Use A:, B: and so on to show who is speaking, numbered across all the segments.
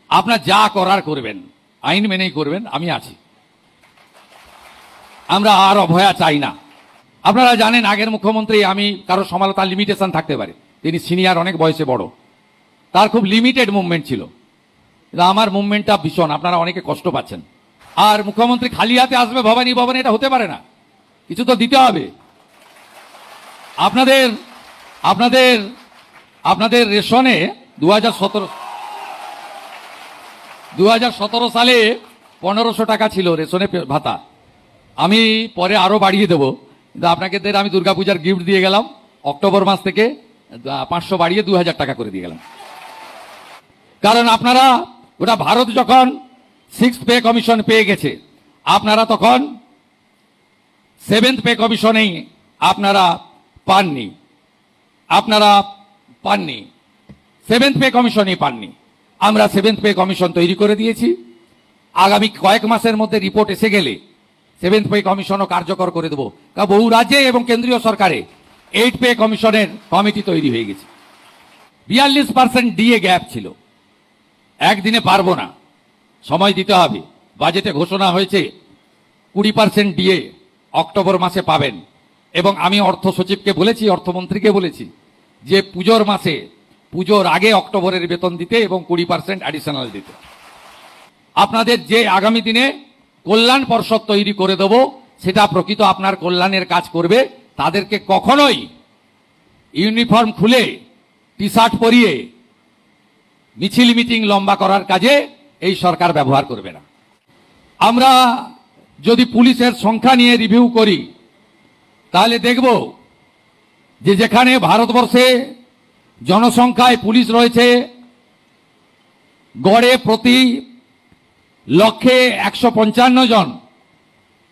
A: আপনার যা করার করবেন, আইন মেনেই করবেন, আমি আছি। আমরা আর অভয়া চাই না। আপনারা জানেন আগের মুখ্যমন্ত্রী, আমি কারো সমালোচনার লিমিটেশন থাকতে পারে, তিনি সিনিয়র, অনেক বয়সে বড়, তার খুব লিমিটেড মুভমেন্ট ছিল। আমার মুভমেন্টটা ভীষণ, আপনারা অনেকে কষ্ট পাচ্ছেন। আর মুখ্যমন্ত্রী খালি হাতে আসবে ভবানী ভবনে, এটা হতে পারে না, কিছু তো দিতে হবে। আপনাদের আপনাদের আপনাদের রেশনে 2017 সালে 1500 টাকা ছিল রেশনে ভাতা। আমি পরে আরো বাড়িয়ে দেবো, কিন্তু আপনাকে আমি দুর্গাপূজার গিফট দিয়ে গেলাম, অক্টোবর মাস থেকে 500 বাড়িয়ে 2000 টাকা করে দিয়ে গেলাম। কারণ আপনারা গোটা ভারত যখন 6th পে কমিশন পেয়ে গেছে, আপনারা তখন 7th পে কমিশনেই আপনারা পাননি, 7th পে কমিশনই পাননি। আমরা 7th পে কমিশন তৈরি করে দিয়েছি। আগামী কয়েক মাসের মধ্যে রিপোর্ট এসে গেলে 7th পে কমিশনও কার্যকর করে দেবো। কারণ বহু রাজ্যে এবং কেন্দ্রীয় সরকারে 8th পে কমিশনের কমিটি তৈরি হয়ে গেছে। 42% ডিএ গ্যাপ ছিল। একদিনে পারবো না, সময় দিতে হবে। বাজেটে ঘোষণা হয়েছে 20% ডিএ অক্টোবর মাসে পাবেন। এবং আমি অর্থ সচিবকে বলেছি, অর্থমন্ত্রীকে বলেছি যে পুজোর মাসে, পুজোর আগে অক্টোবরের বেতন দিতে এবং 20% অ্যাডিশনাল দিতে। আপনাদের যে আগামী দিনে কল্যাণ পর্ষদ তৈরি করে দেব, সেটা প্রকৃত আপনার কল্যাণের কাজ করবে। তাদেরকে কখনোই ইউনিফর্ম খুলে টি শার্ট পরিয়ে মিছিল মিটিং লম্বা করার কাজে এই সরকার ব্যবহার করবে না। আমরা যদি পুলিশের সংখ্যা নিয়ে রিভিউ করি, তাহলে দেখব যে যেখানে ভারতবর্ষে জনসংখ্যায় পুলিশ রয়েছে গড়ে প্রতি লক্ষে 155 জন,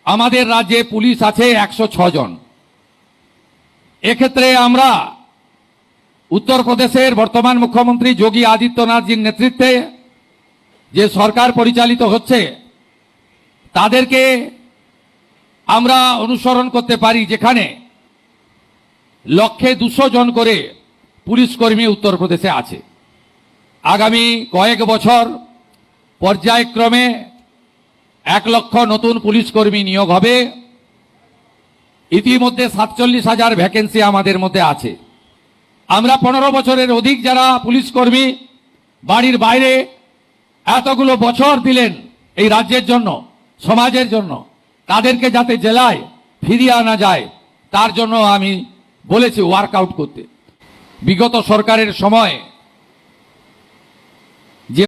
A: আমাদের রাজ্যে পুলিশ আছে 106 জন। এক্ষেত্রে আমরা উত্তরপ্রদেশের বর্তমান মুখ্যমন্ত্রী যোগী আদিত্যনাথজির নেতৃত্বে যে সরকার পরিচালিত হচ্ছে, তাদেরকে আমরা অনুসরণ করতে পারি, যেখানে লক্ষে 200 জন করে পুলিশ কর্মী উত্তরপ্রদেশে আছে। আগামী কয়েক বছর পর্যায়ক্রমে 1 লক্ষ নতুন পুলিশ কর্মী নিয়োগ হবে। ইতিমধ্যে 47,000 ভ্যাকেন্সি আমাদের মধ্যে আছে। আমরা 15 বছরের অধিক যারা পুলিশ কর্মী বাড়ির বাইরে এতগুলো বছর দিলেন এই রাজ্যের জন্য, সমাজের জন্য, তাদেরকে যাতে জেলায় ফিরিয়ে আনা যায়, তার জন্য আমি বলেছি ওয়ার্কআউট করতে। বিগত সরকারের সময়